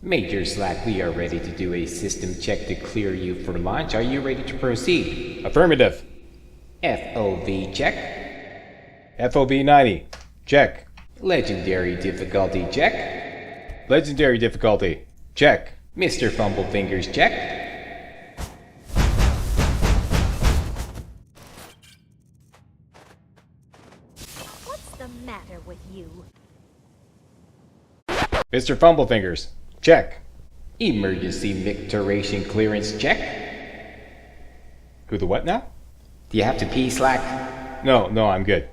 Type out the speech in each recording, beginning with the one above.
Major Slack, we are ready to do a system check to clear you for launch. Are you ready to proceed? Affirmative. FOV check. FOB 90. Check. Legendary difficulty check. Legendary difficulty. Check. Mr. Fumblefingers check. What's the matter with you? Mr. Fumblefingers. Check. Emergency Victoration clearance check. Who the what now? Do you have to pee, Slack? No, I'm good.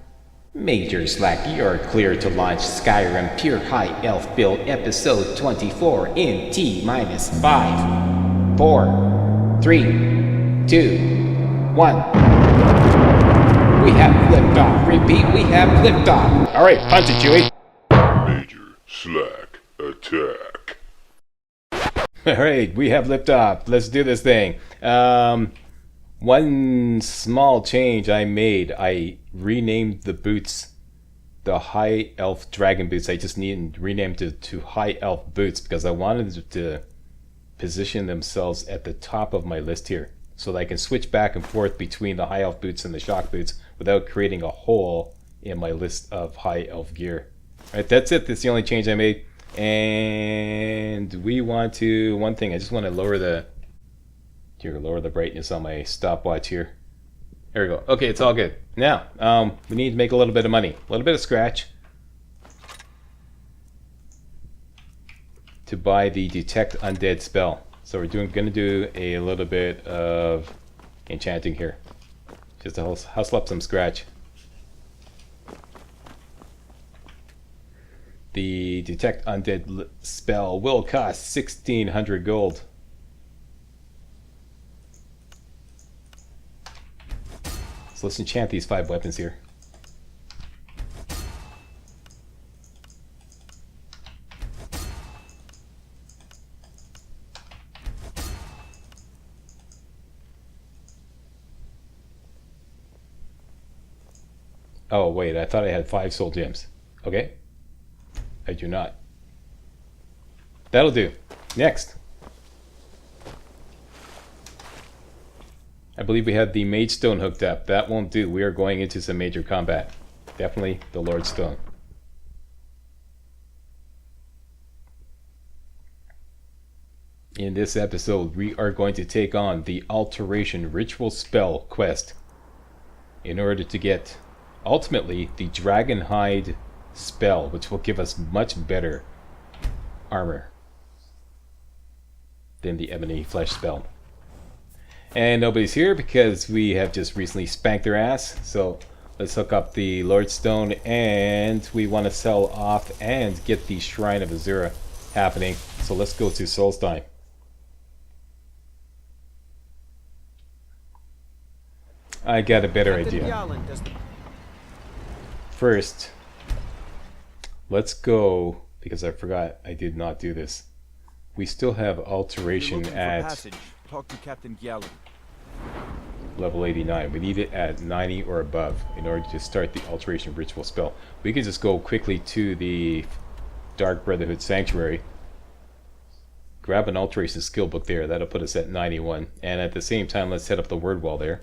Major Slack, you're clear to launch Skyrim Pure High Elf Build Episode 24 in T-5, 4, 3, 2, 1. We have liftoff. Repeat, we have liftoff. Alright, punch it, Chewie. Major Slack Attack. Alright, we have liftoff. Let's do this thing. One small change I made. I renamed the boots the High Elf Dragon Boots. I just renamed it to High Elf Boots because I wanted them to position themselves at the top of my list here so that I can switch back and forth between the High Elf Boots and the Shock Boots without creating a hole in my list of High Elf gear. Alright, that's it. That's the only change I made. And we want to, one thing, I just want to lower the brightness on my stopwatch here. There we go. Okay, it's all good. Now, we need to make a little bit of money. A little bit of scratch. To buy the Detect Undead spell. So we're going to do a little bit of enchanting here. Just to hustle up some scratch. The Detect Undead spell will cost 1,600 gold. So let's enchant these 5 weapons here. Oh wait, I thought I had 5 soul gems. Okay. I do not. That'll do. Next. I believe we have the Mage Stone hooked up. That won't do. We are going into some major combat. Definitely the Lord Stone. In this episode, we are going to take on the Alteration Ritual Spell quest in order to get, ultimately, the Dragonhide spell, which will give us much better armor than the Ebony Flesh spell. And nobody's here because we have just recently spanked their ass. So let's hook up the Lord Stone, and we want to sell off and get the Shrine of Azura happening. So let's go to Solstheim. I got a better idea. First, let's go, because I forgot I did not do this. We still have Alteration at Talk to Captain Gyallen. level 89. We need it at 90 or above in order to start the Alteration Ritual spell. We can just go quickly to the Dark Brotherhood Sanctuary, grab an Alteration skill book there. That'll put us at 91. And at the same time, let's set up the word wall there.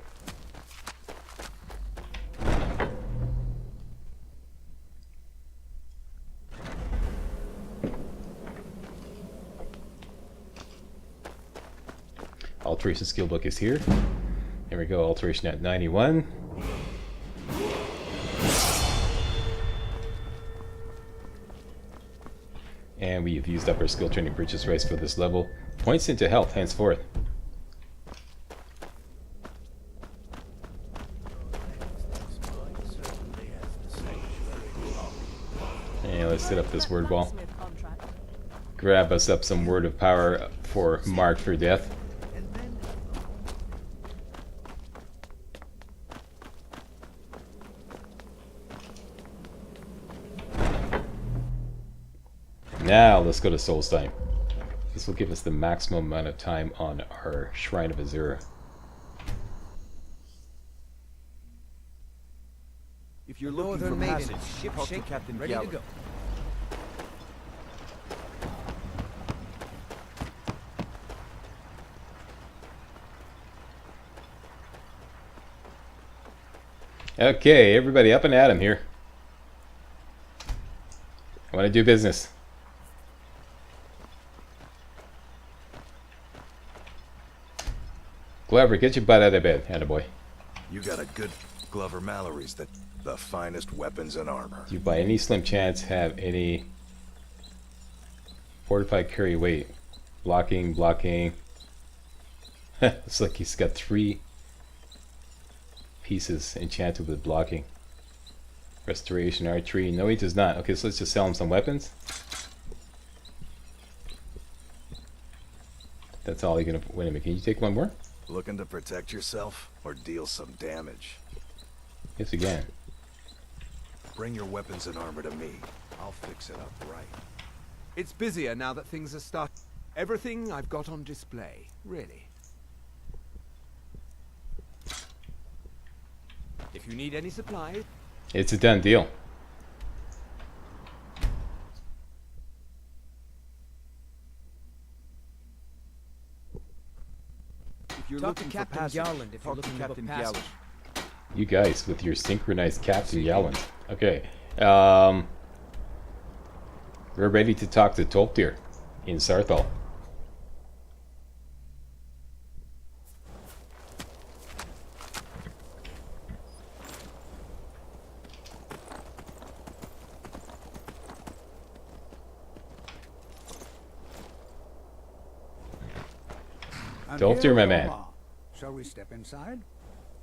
Alteration skill book is here. There we go, Alteration at 91. And we have used up our skill training purchase rice for this level. Points into health henceforth. And let's set up this word wall. Grab us up some word of power for Mark for Death. Now let's go to Solstheim. This will give us the maximum amount of time on our Shrine of Azura. If you're looking for passage, talk to Captain ready Gyallen. to go. Okay, everybody up and at 'em here. I want to do business. Glover, get your butt out of bed, attaboy. You got a good Glover Mallory's, the finest weapons and armor. Do you by any slim chance have any fortified carry weight? Blocking. It's like he's got 3 pieces enchanted with blocking. Restoration, archery. No, he does not. Okay, so let's just sell him some weapons. That's all you're gonna. Wait a minute, can you take one more? Looking to protect yourself or deal some damage? Yes, again. Bring your weapons and armor to me. I'll fix it up right. It's busier now that things are starting. Everything I've got on display, really. If you need any supplies... It's a done deal. If you're Talk looking to for Captain passage, Gowland if you're talk to looking for Captain passage. Gowland. You guys with your synchronized Captain Yelland. Okay. We're ready to talk to Tolptir in Sarthal. Tolptir, my man. Shall we step inside?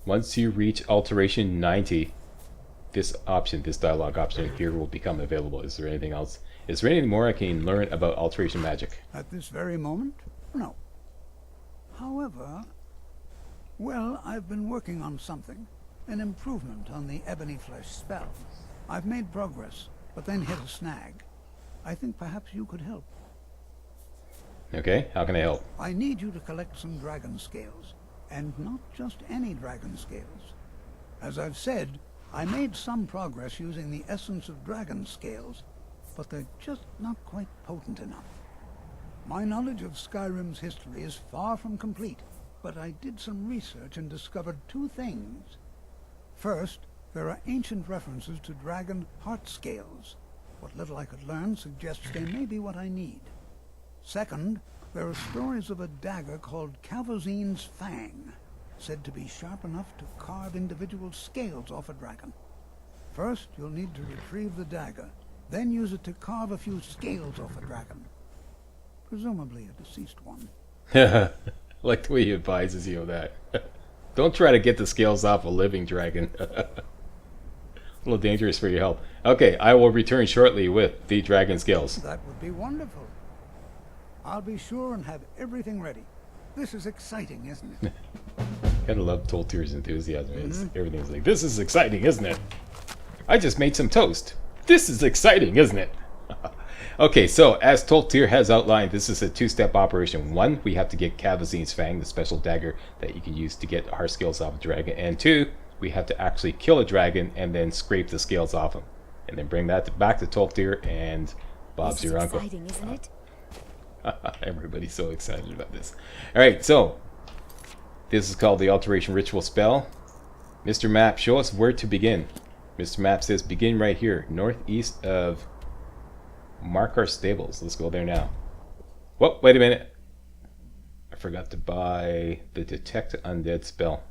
Once you reach Alteration 90, this dialogue option here will become available. Is there anything else? Is there anything more I can learn about Alteration magic? At this very moment? No. However, well, I've been working on something. An improvement on the Ebony Flesh spell. I've made progress, but then hit a snag. I think perhaps you could help. Okay, how can I help? I need you to collect some dragon scales. And not just any dragon scales. As I've said, I made some progress using the essence of dragon scales, but they're just not quite potent enough. My knowledge of Skyrim's history is far from complete, but I did some research and discovered 2 things. First, there are ancient references to dragon heart scales. What little I could learn suggests they may be what I need. Second, there are stories of a dagger called Kahvozein's Fang, said to be sharp enough to carve individual scales off a dragon. First, you'll need to retrieve the dagger, then use it to carve a few scales off a dragon. Presumably a deceased one. Like the way he advises you of that. Don't try to get the scales off a living dragon. A little dangerous for your health. Okay, I will return shortly with the dragon scales. That would be wonderful. I'll be sure and have everything ready. This is exciting, isn't it? Gotta love Toltir's enthusiasm. Everything's like, this is exciting, isn't it? I just made some toast. This is exciting, isn't it? Okay, so as Toltir has outlined, this is a 2-step operation. 1, we have to get Kahvozein's Fang, the special dagger that you can use to get our scales off a dragon. And 2, we have to actually kill a dragon and then scrape the scales off him. And then bring that back to Toltir, and Bob's your uncle. Exciting, isn't it? Everybody's so excited about this. Alright, so this is called the Alteration Ritual Spell. Mr. Map, show us where to begin. Mr. Map says begin right here, northeast of Markar Stables. Let's go there now. Whoa, wait a minute. I forgot to buy the Detect Undead spell.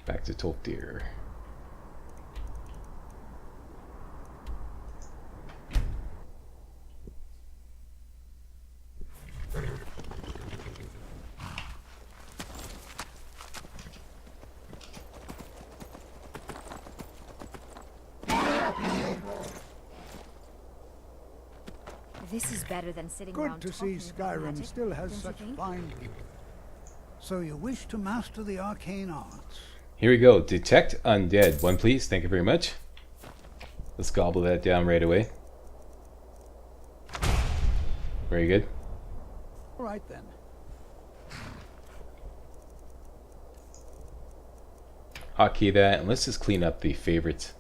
Back to Toltir. This is better than sitting Good around to see talking about Skyrim magic, still has don't you such think? fine people. So you wish to master the arcane arts? Here we go. Detect Undead. 1, please. Thank you very much. Let's gobble that down right away. Very good. All right then. Hotkey that, and let's just clean up the favorites.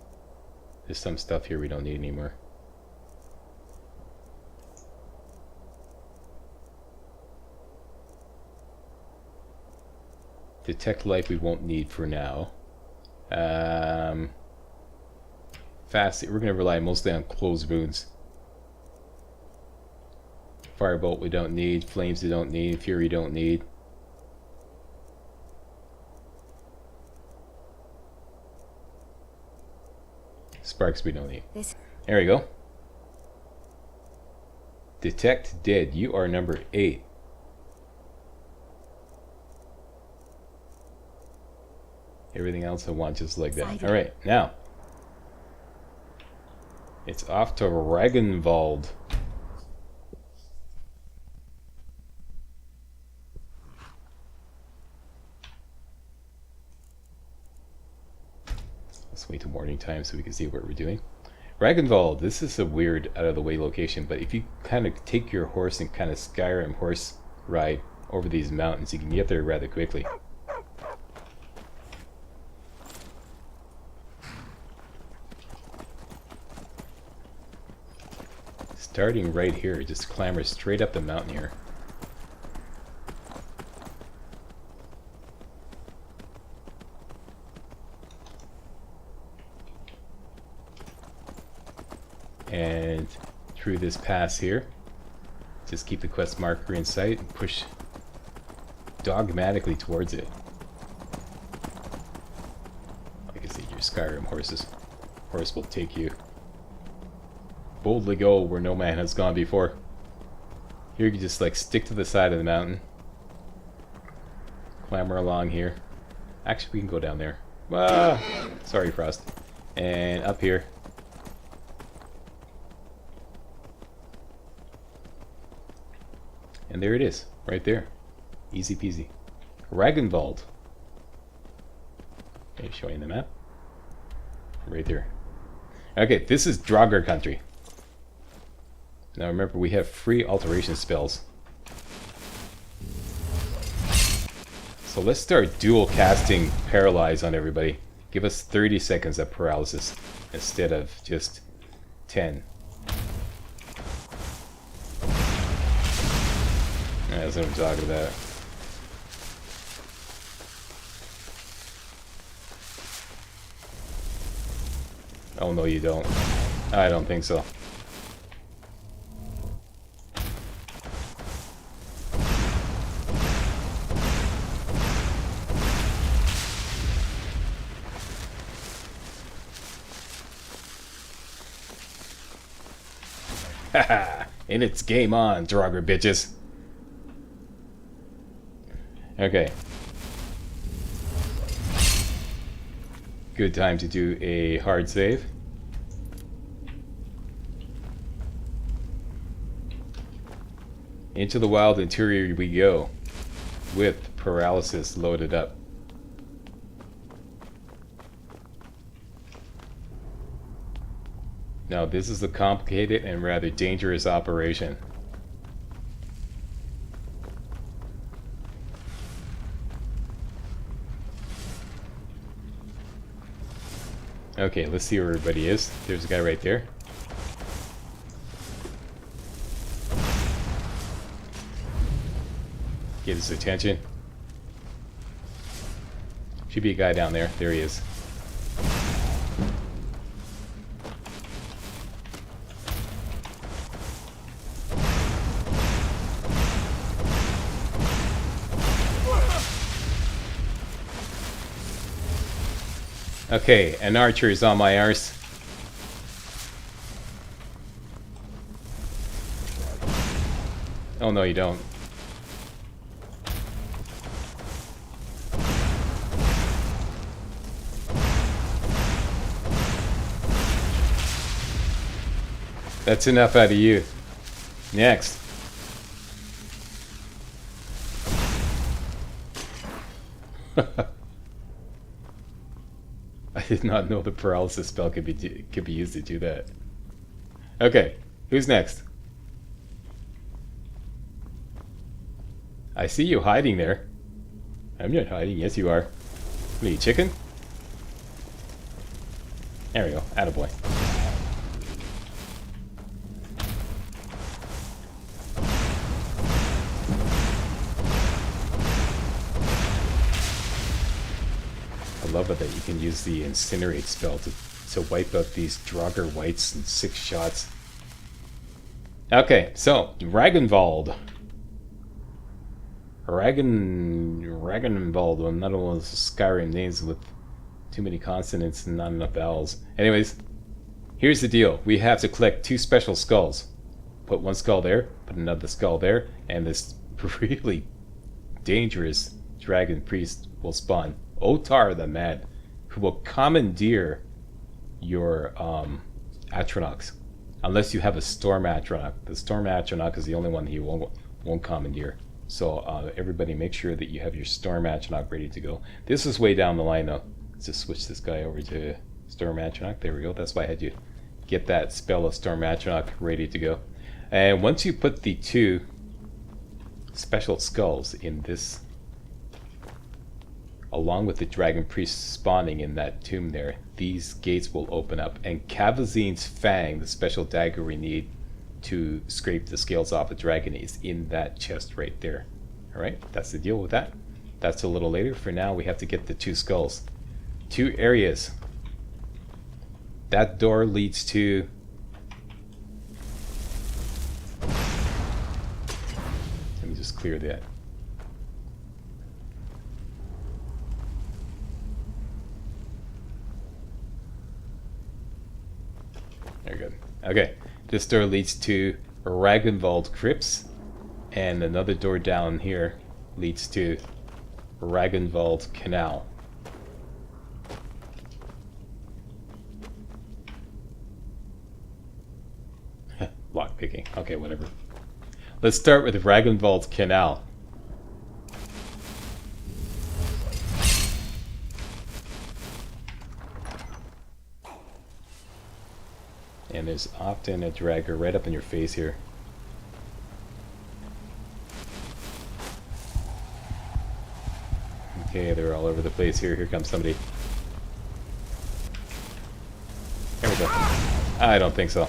There's some stuff here we don't need anymore. Detect life we won't need for now. Fast, we're going to rely mostly on closed wounds. Firebolt we don't need, flames we don't need, fury don't need. Sparks we don't need. There we go. Detect dead. You are number 8. Everything else I want just like that. Alright, now. It's off to Ragnvald. Let's wait till morning time so we can see what we're doing. Ragnvald, this is a weird out of the way location, but if you kind of take your horse and kind of Skyrim horse ride over these mountains, you can get there rather quickly. Starting right here, just clamber straight up the mountain here. And through this pass here, just keep the quest marker in sight and push dogmatically towards it. Like I said, your Skyrim horse will take you. Boldly go where no man has gone before. Here you can just like stick to the side of the mountain. Clamber along here. Actually, we can go down there. Ah, sorry, Frost. And up here. And there it is, right there. Easy peasy. Ragnvald. Okay, showing the map. Right there. Okay, this is Draugr country. Now remember, we have free alteration spells. So let's start dual casting Paralyze on everybody. Give us 30 seconds of paralysis instead of just 10. That's what I'm talking about. Oh no, you don't. I don't think so. Haha! And it's game on, Draugr bitches. Okay. Good time to do a hard save. Into the wild interior we go, with paralysis loaded up. Now this is a complicated and rather dangerous operation. Okay, let's see where everybody is. There's a guy right there. Get his attention. Should be a guy down there. There he is. Okay, an archer is on my arse. Oh no, you don't. That's enough out of you. Next. I did not know the paralysis spell could be used to do that. Okay, who's next? I see you hiding there. I'm not hiding. Yes, you are. What are you, chicken? There we go. Attaboy. love it that you can use the Incinerate spell to wipe out these Draugr Wights in 6 shots. Okay, so, Ragnvald. Ragnvald, another one of those Skyrim names with too many consonants and not enough vowels. Anyways, here's the deal. We have to collect 2 special skulls. Put 1 skull there, put another skull there, and this really dangerous dragon priest will spawn. Otar the Mad, who will commandeer your Atronachs. Unless you have a Storm Atronach. The Storm Atronach is the only one he won't commandeer. So everybody make sure that you have your Storm Atronach ready to go. This is way down the line though. Let's just switch this guy over to Storm Atronach. There we go. That's why I had you get that spell of Storm Atronach ready to go. And once you put the 2 special skulls in this, along with the dragon priest spawning in that tomb there, these gates will open up, and Kahvozein's Fang, the special dagger we need to scrape the scales off the dragon, is in that chest right there. Alright, that's the deal with that. That's a little later. For now, we have to get the 2 skulls. 2 areas. That door leads to... Let me just clear that. Very good. Okay, this door leads to Ragnvald Crypts, and another door down here leads to Ragnvald Canal. Lock picking. Okay, whatever. Let's start with Ragnvald Canal. And there's often a dragger right up in your face here. Okay, they're all over the place here. Here comes somebody. There we go. I don't think so.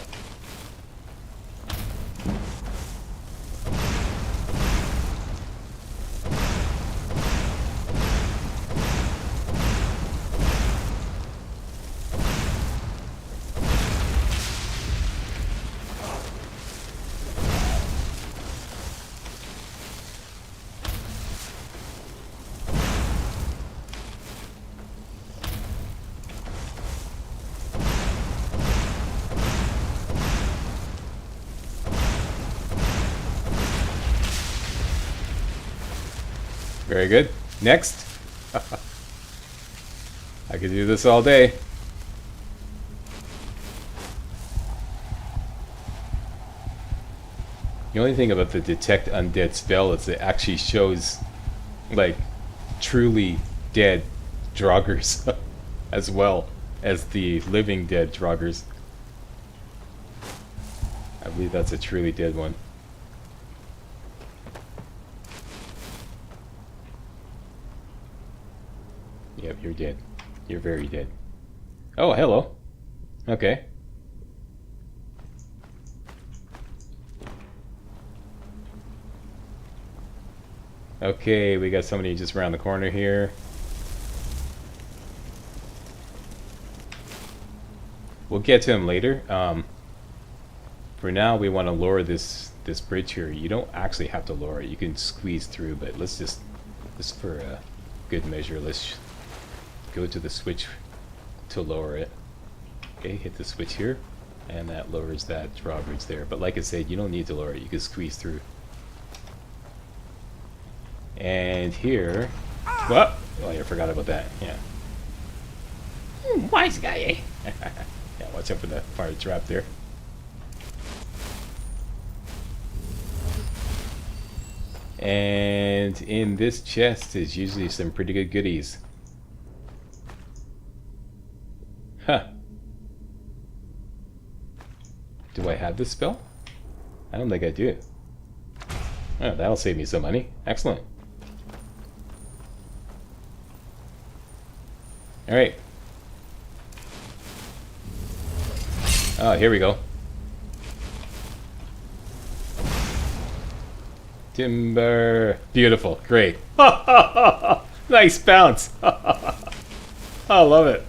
Very good. Next. I could do this all day. The only thing about the Detect Undead spell is it actually shows, like, truly dead Draugrs as well as the living dead Draugrs. I believe that's a truly dead one. Yep, you're dead. You're very dead. Oh, hello. Okay. Okay, we got somebody just around the corner here. We'll get to him later. For now, we want to lower this bridge here. You don't actually have to lower it. You can squeeze through, but let's just for a good measure, let's go to the switch to lower it. Okay, hit the switch here, and that lowers that drawbridge there. But like I said, you don't need to lower it. You can squeeze through. And here, well, I forgot about that. Yeah. Wise guy, eh? Yeah, watch out for that fire trap there. And in this chest is usually some pretty good goodies. Huh. Do I have this spell? I don't think I do. Oh, that'll save me some money. Excellent. Alright. Oh, here we go. Timber. Beautiful. Great. Nice bounce. I love it.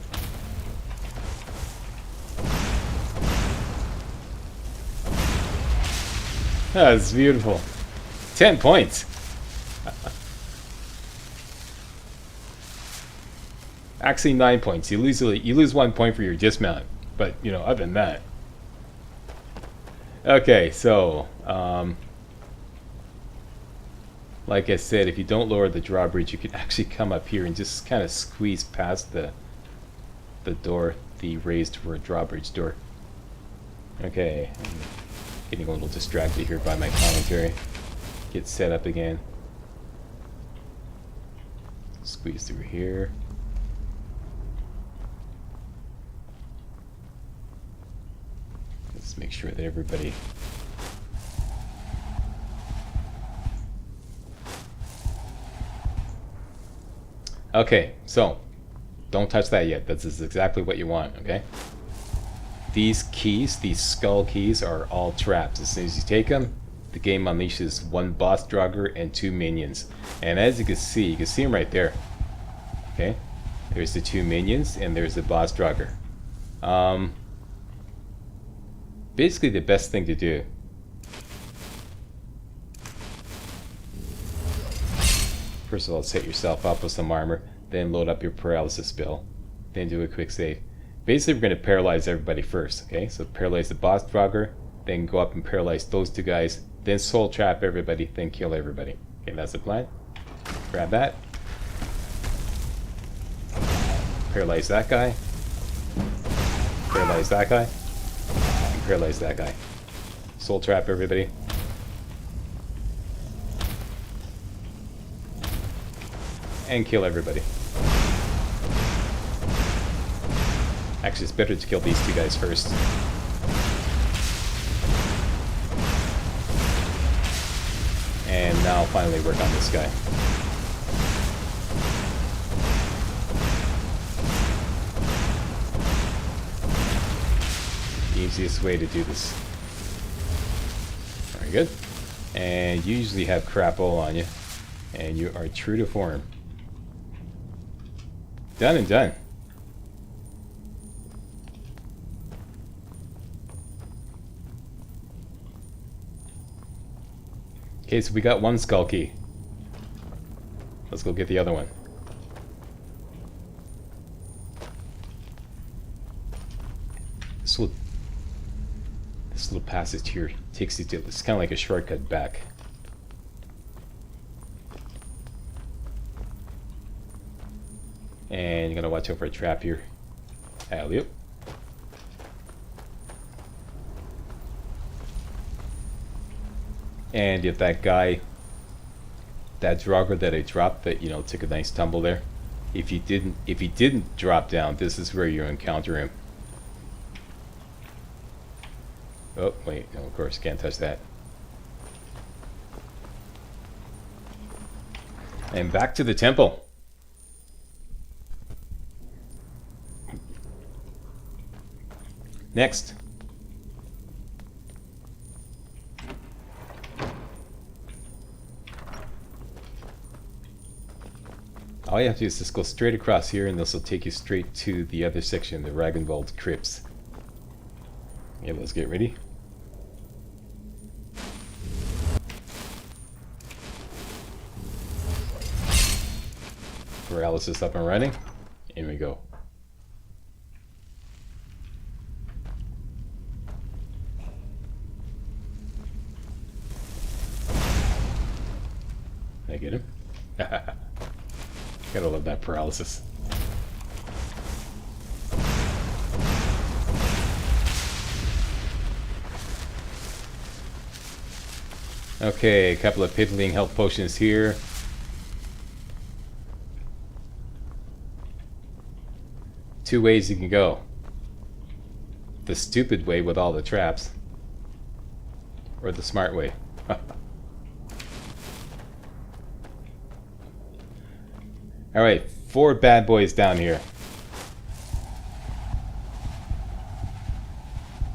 That's beautiful. 10 points. Actually 9 points. You lose 1 point for your dismount. But, you know, other than that. Okay, so, like I said, if you don't lower the drawbridge, you can actually come up here and just kind of squeeze past the door, the raised drawbridge door. Okay, I'm getting a little distracted here by my commentary. Get set up again. Squeeze through here. Let's make sure that everybody... Okay, so don't touch that yet. That's exactly what you want, okay? These keys, these skull keys, are all traps. As soon as you take them, the game unleashes 1 boss Draugr and 2 minions. And as you can see them right there. Okay? There's the 2 minions and there's the boss Draugr. Basically the best thing to do. First of all, set yourself up with some armor, then load up your paralysis spell, then do a quick save. Basically, we're going to paralyze everybody first, okay? So paralyze the boss Draugr, then go up and paralyze those 2 guys, then soul trap everybody, then kill everybody. Okay, that's the plan. Grab that. Paralyze that guy. Paralyze that guy. And paralyze that guy. Soul trap everybody. And kill everybody. Actually, it's better to kill these 2 guys first. And now I'll finally work on this guy. The easiest way to do this. Very good. And you usually have crapo on you. And you are true to form. Done and done. Okay, so we got 1 skull key. Let's go get the other one. This little passage here takes you to, it's kind of like a shortcut back. And you're gonna watch out for a trap here. Alley-oop. And if that guy, that Draugr that I dropped, that, you know, took a nice tumble there, if he didn't drop down, this is where you encounter him. Oh wait, no, of course can't touch that. And back to the temple. Next. All you have to do is just go straight across here and this will take you straight to the other section, the Ragnvald Crypts. Yeah, let's get ready. Paralysis up and running. In we go. Did I get him? Gotta love that paralysis. Okay, a couple of piddling health potions here. Two ways you can go. The stupid way with all the traps. Or the smart way. Alright, 4 bad boys down here.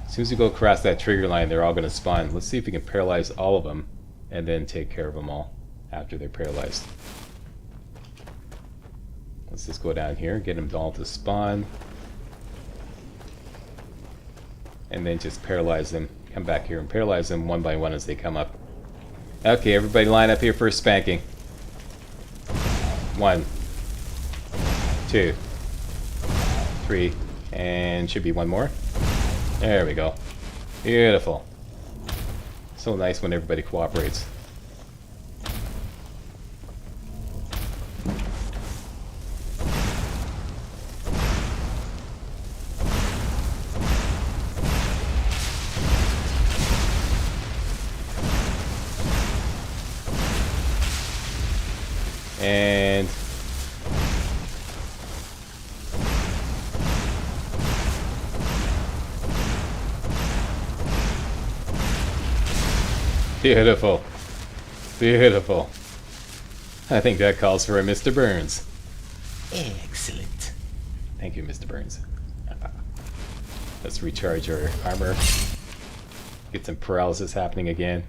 As soon as you go across that trigger line, they're all going to spawn. Let's see if we can paralyze all of them and then take care of them all after they're paralyzed. Let's just go down here, get them all to spawn. And then just paralyze them. Come back here and paralyze them one by one as they come up. Okay, everybody line up here for a spanking. 1, 2, 3, and should be one more. There we go. Beautiful. So nice when everybody cooperates. And beautiful. Beautiful. I think that calls for a Mr. Burns. Excellent. Thank you, Mr. Burns. Let's recharge our armor. Get some paralysis happening again.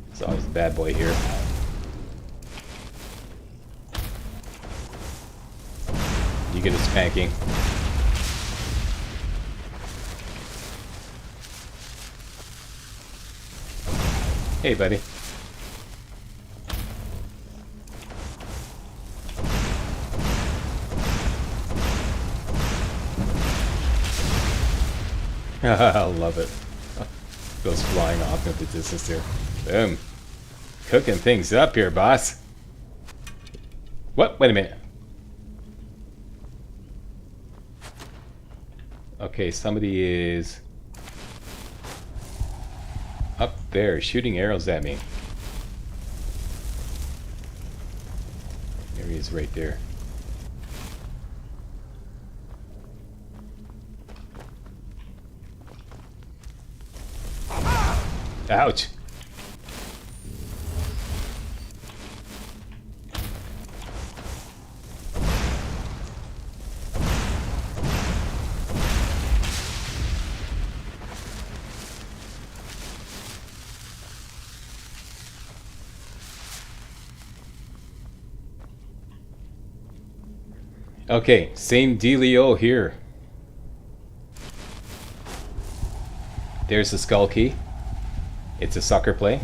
There's always a bad boy here. You get a spanking. Hey, buddy. I love it. Goes flying off into the distance here. Boom. Cooking things up here, boss. What? Wait a minute. Okay, somebody is up there shooting arrows at me. There he is right there. Ouch. Okay, same dealio here. There's the skull key. It's a sucker play.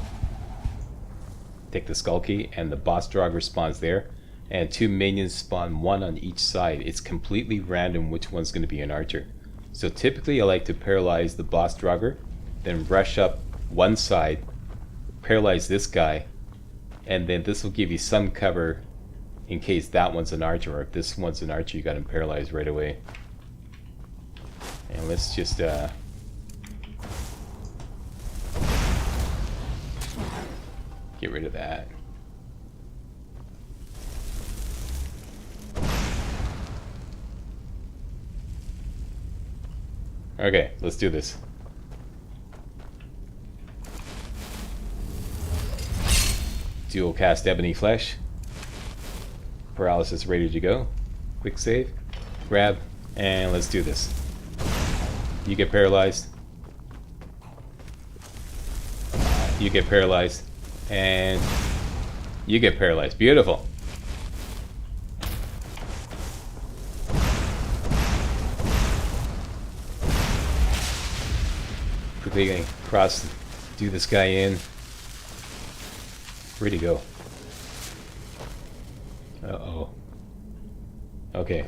Take the skull key and the boss draugr spawns there. And 2 minions spawn, 1 on each side. It's completely random which one's going to be an archer. So typically I like to paralyze the boss draugr, then rush up one side, paralyze this guy, and then this will give you some cover in case that one's an archer, or if this one's an archer, you got him paralyzed right away. And let's just get rid of that. Okay, let's do this. Dual cast Ebony Flesh. Paralysis ready to go. Quick save. Grab. And let's do this. You get paralyzed. You get paralyzed. And you get paralyzed. Beautiful. Quickly cross, do this guy in. Where'd he go? Uh-oh. Okay.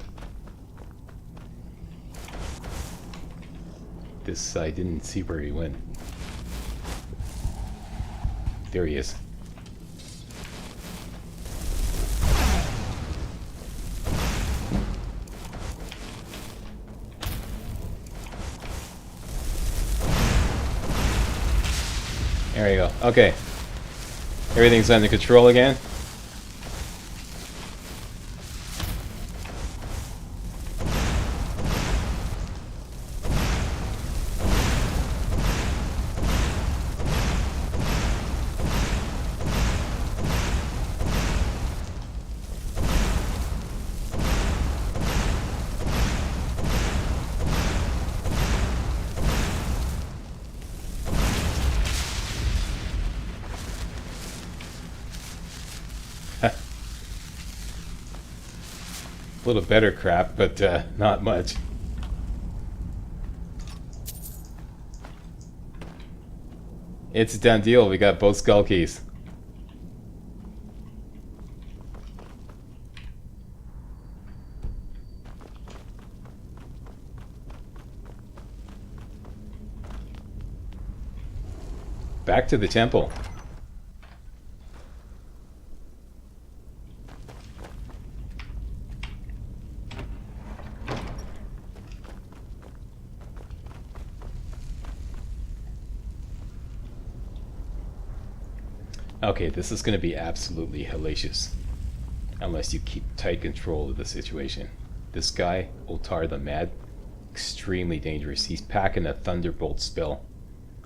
This, I didn't see where he went. There he is. There you go. Okay. Everything's under control again. little better crap, but not much. It's a done deal. We got both skull keys. Back to the temple. Okay, this is going to be absolutely hellacious. Unless you keep tight control of the situation. This guy, Otar the Mad, extremely dangerous. He's packing a Thunderbolt spell.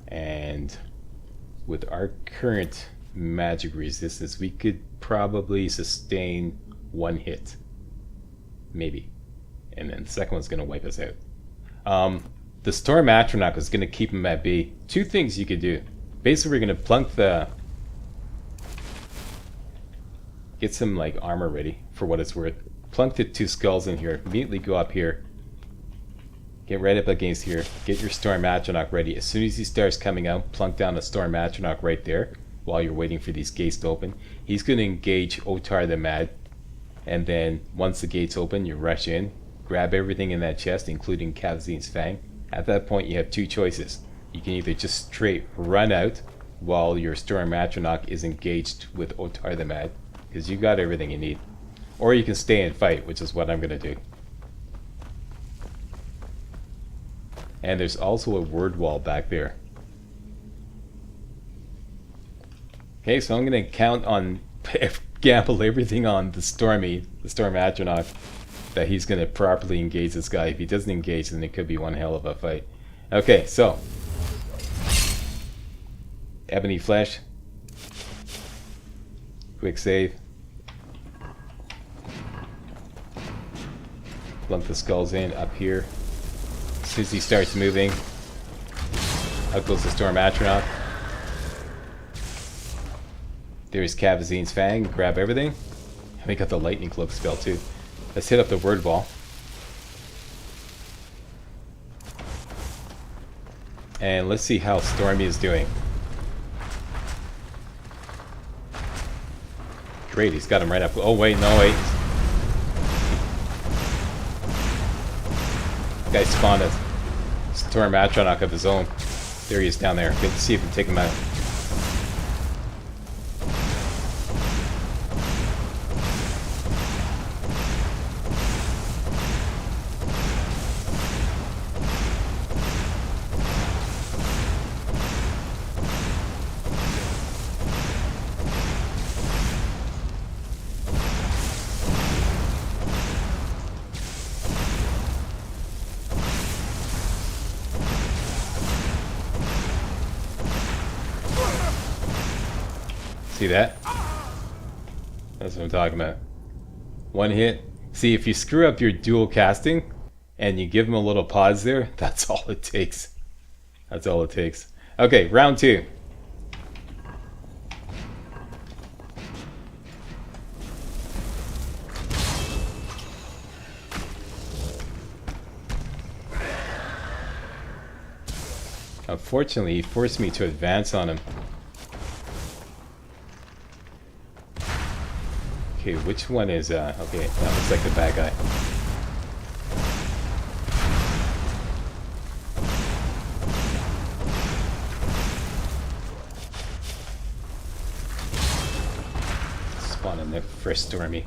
And with our current magic resistance, we could probably sustain one hit. Maybe. And then the second one's going to wipe us out. The Storm Atronach is going to keep him at bay. Two things you could do. Basically, we're going to plunk the... Get some like armor ready for what it's worth. Plunk the two skulls in here. Immediately go up here. Get right up against here. Get your Storm Atronach ready. As soon as he starts coming out, plunk down a Storm Atronach right there while you're waiting for these gates to open. He's going to engage Otar the Mad. And then once the gates open, you rush in. Grab everything in that chest, including Kahvozein's Fang. At that point, you have two choices. You can either just straight run out while your Storm Atronach is engaged with Otar the Mad, because you got everything you need. Or you can stay and fight, which is what I'm going to do. And there's also a word wall back there. Okay, so I'm going to count on, gamble everything on the Storm Atronach, that he's going to properly engage this guy. If he doesn't engage, then it could be one hell of a fight. Okay, so. Ebony Flesh. Quick save. Lump the skulls in up here. As soon as he starts moving, out goes the Storm Atronach. There's Kahvozein's Fang. Grab everything. And we got the Lightning Cloak spell too. Let's hit up the word wall. And let's see how Stormy is doing. Great, he's got him right up. Oh wait, no wait. Guy spawned a Storm Atronach of his own. There he is down there. Good to see if we can take him out. See that? That's what I'm talking about. One hit. See, if you screw up your dual casting and you give him a little pause there, that's all it takes. That's all it takes. Okay, round two. Unfortunately, he forced me to advance on him. Okay, which one is, okay, that looks like the bad guy. Spawn in there, fresh Stormy.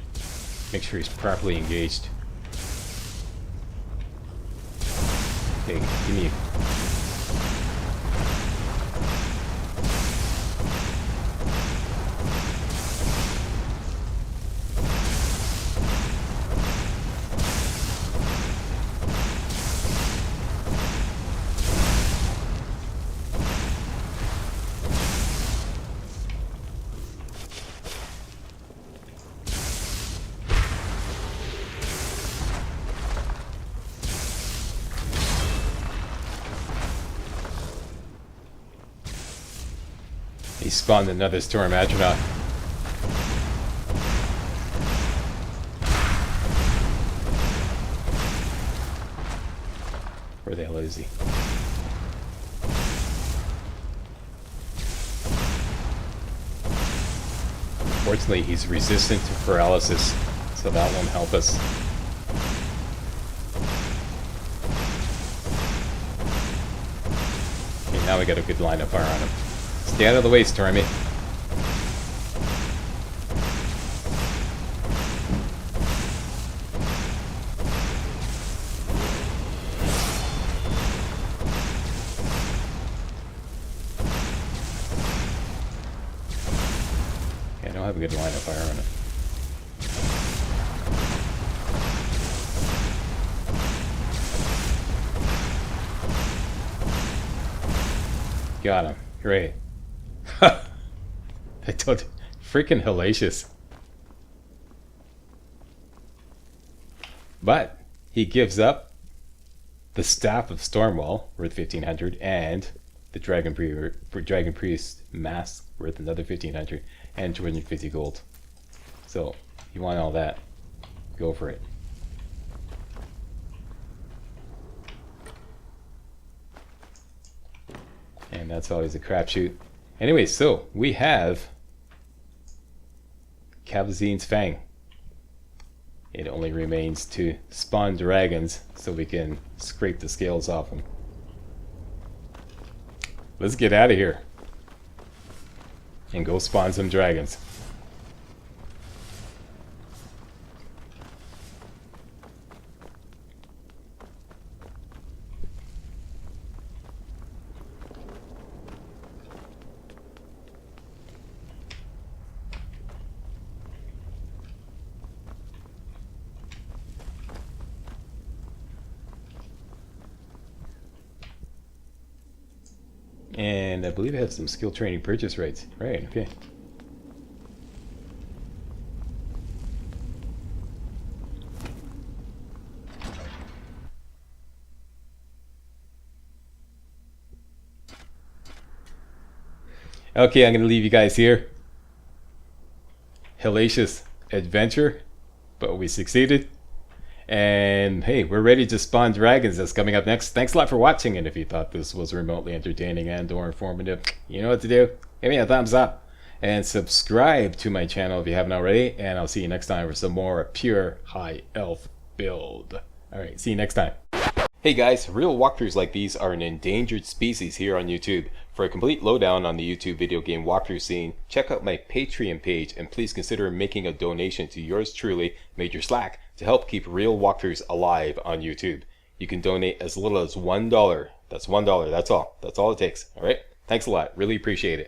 Make sure he's properly engaged. Okay, give me He spawned another Storm Atronach. Where the hell is he? Fortunately, he's resistant to paralysis, so that won't help us. Okay, now we got a good line of fire on him. Stay out of the way, Stormy. I don't have a good line of fire on it. Got him. Great. I told you. Freaking hellacious. But he gives up the Staff of Stormwall, worth 1,500, and the Dragon Priest Mask, worth another 1,500, and 250 gold. So, you want all that, go for it. And that's always a crapshoot. Anyway, so we have Kahvozein's Fang. It only remains to spawn dragons so we can scrape the scales off them. Let's get out of here and go spawn some dragons. And I believe I have some skill training purchase rates. Right, okay. Okay, I'm going to leave you guys here. Hellacious adventure, but we succeeded. And hey, we're ready to spawn dragons. That's coming up next. Thanks a lot for watching, and if you thought this was remotely entertaining and or informative, you know what to do. Give me a thumbs up and subscribe to my channel if you haven't already, and I'll see you next time for some more pure high elf build. Alright, see you next time. Hey guys, real walkthroughs like these are an endangered species here on YouTube. For a complete lowdown on the YouTube video game walkthrough scene, check out my Patreon page, and please consider making a donation to yours truly, Major Slack, to help keep real walkthroughs alive on YouTube. You can donate as little as $1. That's $1, that's all. That's all it takes, alright? Thanks a lot, really appreciate it.